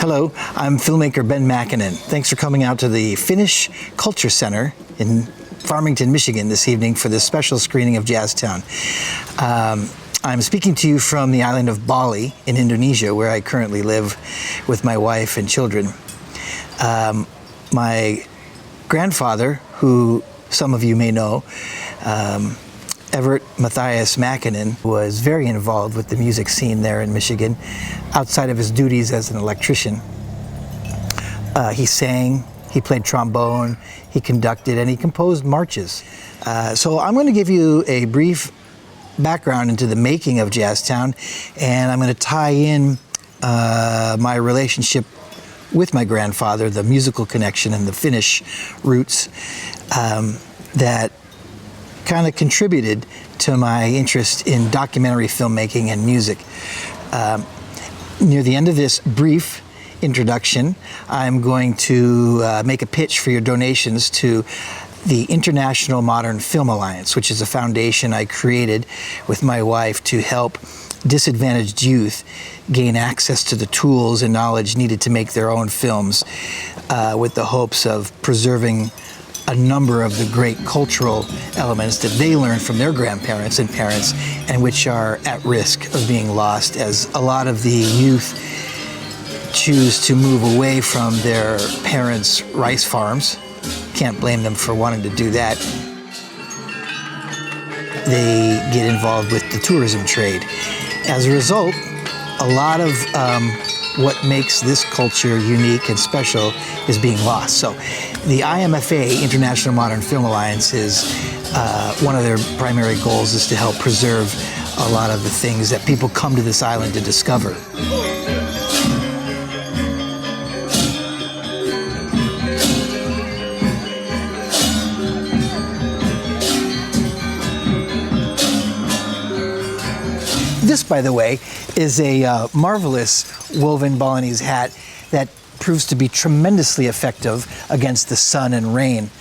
Hello, I'm filmmaker Ben Makinen. Thanks for coming out to the Finnish Culture Center in Farmington, Michigan this evening for this special screening of JazzTown. I'm speaking to you from the island of Bali in Indonesia, where I currently live with my wife and children. My grandfather, who some of you may know, Evert Mathias Makinen, was very involved with the music scene there in Michigan, outside of his duties as an electrician. He sang, he played trombone, he conducted, and he composed marches. So I'm going to give you a brief background into the making of JazzTown, and I'm going to tie in my relationship with my grandfather, the musical connection and the Finnish roots that kind of contributed to my interest in documentary filmmaking and music. Near the end of this brief introduction, I'm going to make a pitch for your donations to the International Modern Film Alliance, which is a foundation I created with my wife to help disadvantaged youth gain access to the tools and knowledge needed to make their own films, with the hopes of preserving a number of the great cultural elements that they learned from their grandparents and parents, and which are at risk of being lost as a lot of the youth choose to move away from their parents' rice farms. Can't blame them for wanting to do that. They get involved with the tourism trade. As a result, a lot of what makes this culture unique and special is being lost. So the IMFA, International Modern Film Alliance, is one of their primary goals is to help preserve a lot of the things that people come to this island to discover. This, by the way, is a marvelous woven Balinese hat that proves to be tremendously effective against the sun and rain.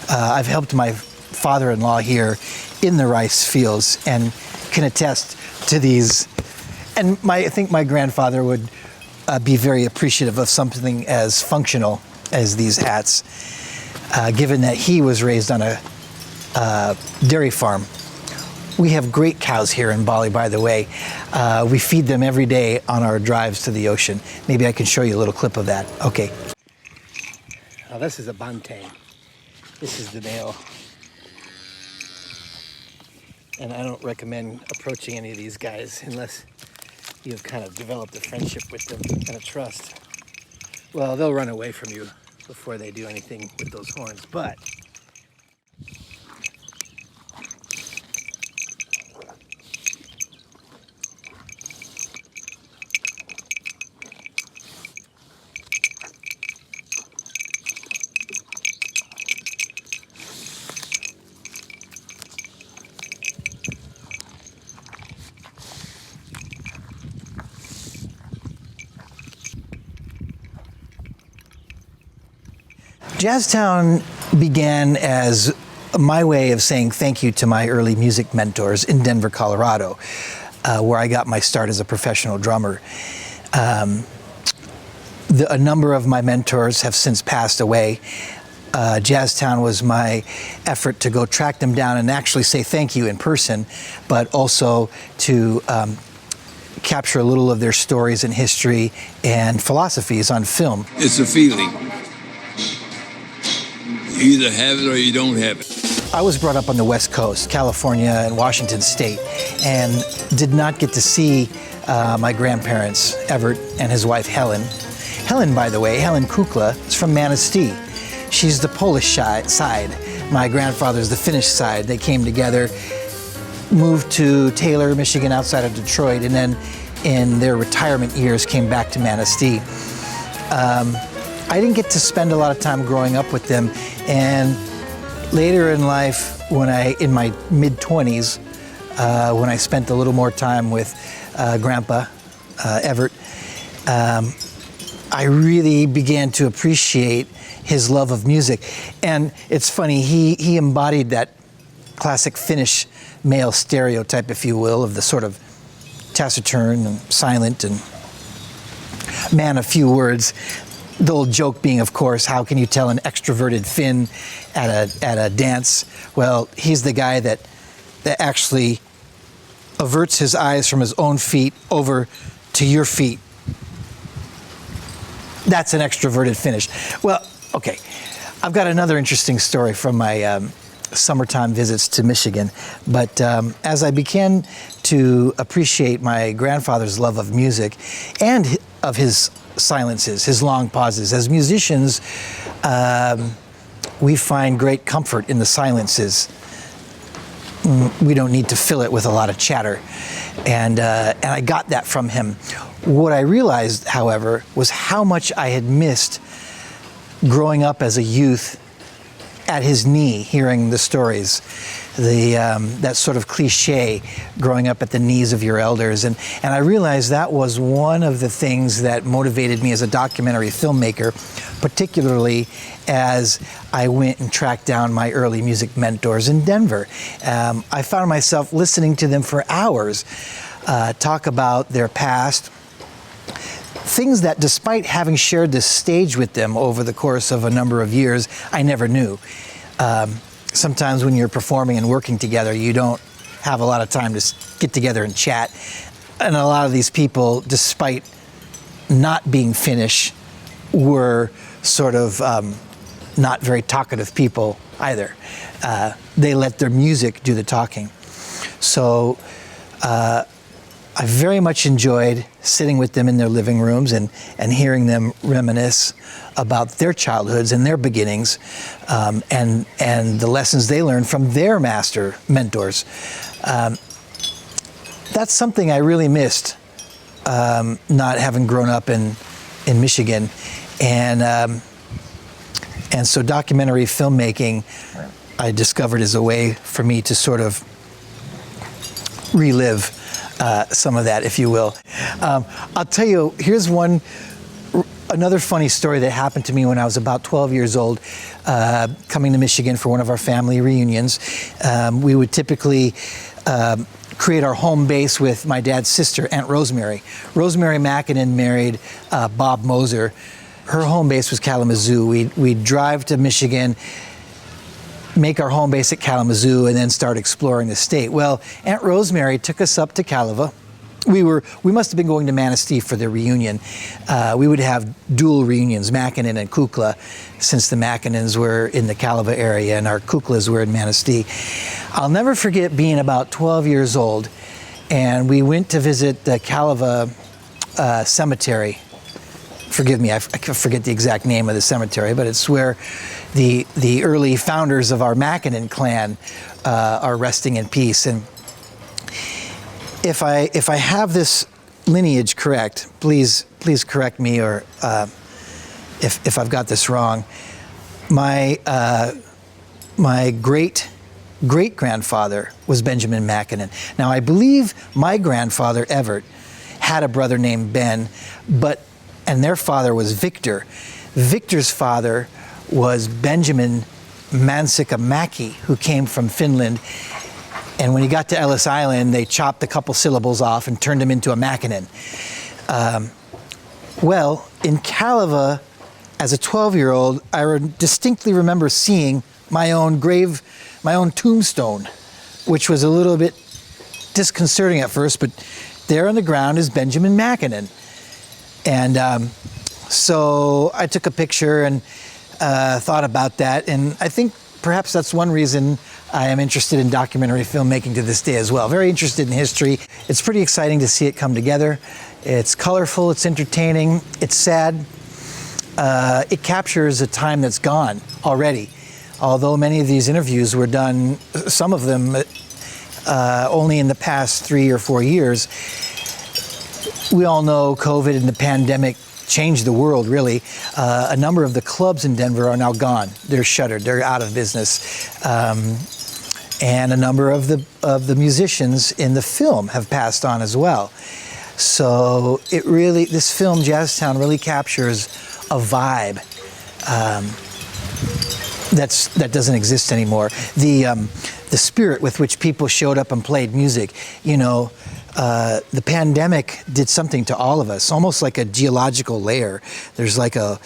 I've helped my father-in-law here in the rice fields and can attest to these. And I think my grandfather would be very appreciative of something as functional as these hats, given that he was raised on a dairy farm. We have great cows here in Bali, by the way. We feed them every day on our drives to the ocean. Maybe I can show you a little clip of that. Okay. Now this is a banteng. This is the male. And I don't recommend approaching any of these guys unless you've kind of developed a friendship with them and a trust. Well, they'll run away from you before they do anything with those horns, but JazzTown began as my way of saying thank you to my early music mentors in Denver, Colorado, where I got my start as a professional drummer. A number of my mentors have since passed away. JazzTown was my effort to go track them down and actually say thank you in person, but also to capture a little of their stories and history and philosophies on film. It's a feeling. You either have it or you don't have it. I was brought up on the West Coast, California and Washington State, and did not get to see my grandparents, Evert and his wife, Helen. Helen, by the way, Helen Kukla, is from Manistee. She's the Polish side. My grandfather's the Finnish side. They came together, moved to Taylor, Michigan, outside of Detroit, and then in their retirement years came back to Manistee. I didn't get to spend a lot of time growing up with them, and later in life, in my mid-20s, when I spent a little more time with Grandpa Evert, I really began to appreciate his love of music. And it's funny, he embodied that classic Finnish male stereotype, if you will, of the sort of taciturn and silent and man of few words. The old joke being, of course, how can you tell an extroverted Finn at a dance? Well, he's the guy that actually averts his eyes from his own feet over to your feet. That's an extroverted Finnish. Well, okay. I've got another interesting story from my summertime visits to Michigan. But as I began to appreciate my grandfather's love of music and of his silences, his long pauses, as musicians, we find great comfort in the silences. We don't need to fill it with a lot of chatter. And I got that from him. What I realized, however, was how much I had missed growing up as a youth at his knee, hearing the stories, that sort of cliche, growing up at the knees of your elders. And I realized that was one of the things that motivated me as a documentary filmmaker, particularly as I went and tracked down my early music mentors in Denver. I found myself listening to them for hours, talk about their past, things that, despite having shared this stage with them over the course of a number of years, I never knew. Sometimes when you're performing and working together, you don't have a lot of time to get together and chat. And a lot of these people, despite not being Finnish, were sort of not very talkative people either. They let their music do the talking. So I very much enjoyed sitting with them in their living rooms and hearing them reminisce about their childhoods and their beginnings, and the lessons they learned from their master mentors. That's something I really missed, not having grown up in Michigan, and so documentary filmmaking, I discovered, is a way for me to sort of relive some of that, if you will. I'll tell you, here's another funny story that happened to me when I was about 12 years old, coming to Michigan for one of our family reunions. We would typically create our home base with my dad's sister, Aunt Rosemary. Rosemary Makinen married Bob Moser. Her home base was Kalamazoo. We'd drive to Michigan, make our home base at Kalamazoo, and then start exploring the state. Well, Aunt Rosemary took us up to Calava. We must have been going to Manistee for the reunion. We would have dual reunions, Makinen and Kukla, since the Makinens were in the Calava area and our Kuklas were in Manistee. I'll never forget being about 12 years old, and we went to visit the Calava cemetery. Forgive me, I forget the exact name of the cemetery, but it's where the early founders of our Makinen clan are resting in peace. And if I have this lineage correct, please correct me, or if I've got this wrong. My great grandfather was Benjamin Makinen. Now I believe my grandfather Evert had a brother named Ben, and their father was Victor. Victor's father was Benjamin Makinen, who came from Finland. And when he got to Ellis Island, they chopped a couple syllables off and turned him into a Makinen. Well, in Calava, as a 12-year-old, I distinctly remember seeing my own tombstone, which was a little bit disconcerting at first, but there on the ground is Benjamin Makinen. And so I took a picture and thought about that, and I think perhaps that's one reason I am interested in documentary filmmaking to this day as well. Very interested in history. It's pretty exciting to see it come together. It's colorful, it's entertaining, it's sad. It captures a time that's gone already. Although many of these interviews were done, some of them only in the past 3 or 4 years. We all know COVID and the pandemic changed the world, really. A number of the clubs in Denver are now gone. They're shuttered. They're out of business. And a number of the musicians in the film have passed on as well. So this film, JazzTown, really captures a vibe that doesn't exist anymore. the spirit with which people showed up and played music. You know, the pandemic did something to all of us, almost like a geological layer. There's like a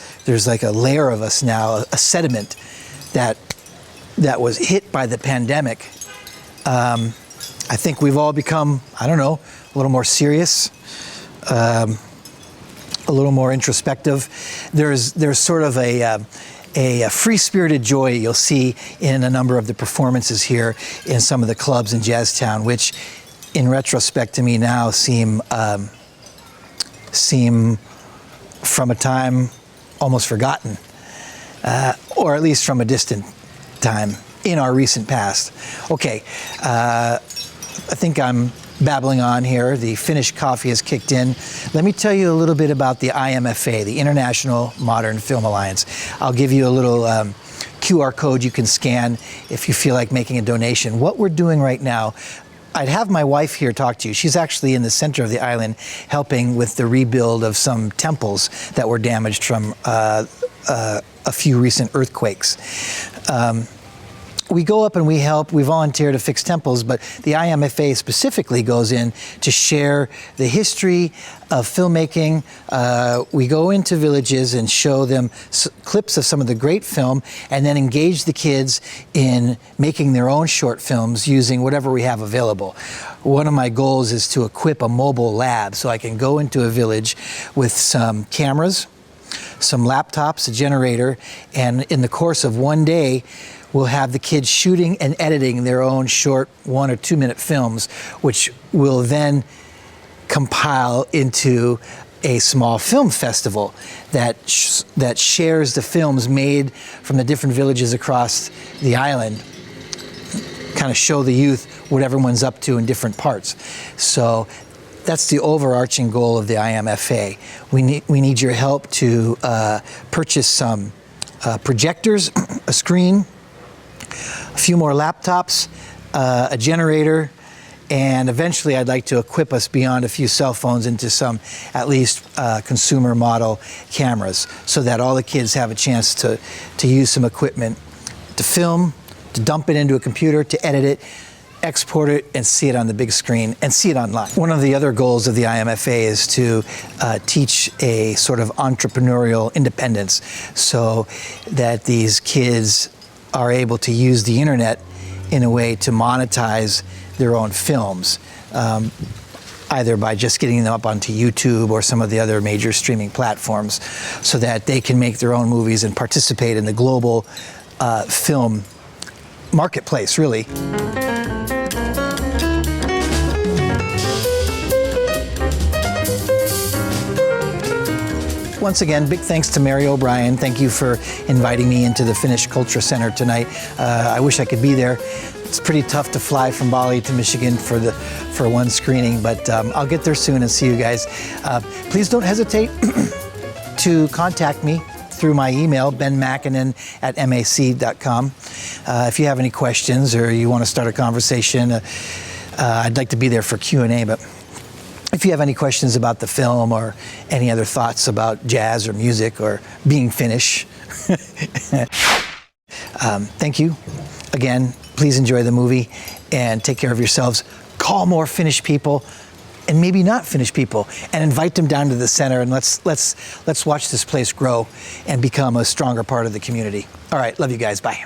layer of us now, a sediment that was hit by the pandemic. I think we've all become, I don't know, a little more serious, a little more introspective. There's sort of a free-spirited joy you'll see in a number of the performances here in some of the clubs in JazzTown, which in retrospect to me now seem from a time almost forgotten, or at least from a distant time in our recent past. Okay, I think I'm babbling on here. The Finnish coffee has kicked in. Let me tell you a little bit about the IMFA, the International Modern Film Alliance. I'll give you a little QR code you can scan if you feel like making a donation. What we're doing right now, I'd have my wife here talk to you. She's actually in the center of the island helping with the rebuild of some temples that were damaged from a few recent earthquakes. We go up and we help, we volunteer to fix temples, but the IMFA specifically goes in to share the history of filmmaking. We go into villages and show them clips of some of the great film and then engage the kids in making their own short films using whatever we have available. One of my goals is to equip a mobile lab so I can go into a village with some cameras, some laptops, a generator, and in the course of one day, we'll have the kids shooting and editing their own short 1 or 2 minute films, which will then compile into a small film festival that shares the films made from the different villages across the island, kind of show the youth what everyone's up to in different parts. So that's the overarching goal of the IMFA. We need your help to purchase some projectors, a screen, a few more laptops, a generator, and eventually I'd like to equip us beyond a few cell phones into some at least consumer model cameras so that all the kids have a chance to use some equipment to film, to dump it into a computer, to edit it, export it, and see it on the big screen and see it online. One of the other goals of the IMFA is to teach a sort of entrepreneurial independence so that these kids are able to use the internet in a way to monetize their own films, either by just getting them up onto YouTube or some of the other major streaming platforms so that they can make their own movies and participate in the global film marketplace, really. Once again, big thanks to Mary O'Brien. Thank you for inviting me into the Finnish Culture Center tonight. I wish I could be there. It's pretty tough to fly from Bali to Michigan for one screening, but I'll get there soon and see you guys. Please don't hesitate to contact me through my email, benmakinen@mac.com. If you have any questions or you want to start a conversation, I'd like to be there for Q&A, but if you have any questions about the film or any other thoughts about jazz or music or being Finnish, thank you. Again, please enjoy the movie and take care of yourselves. Call more Finnish people and maybe not Finnish people and invite them down to the center and let's watch this place grow and become a stronger part of the community. All right, love you guys, bye.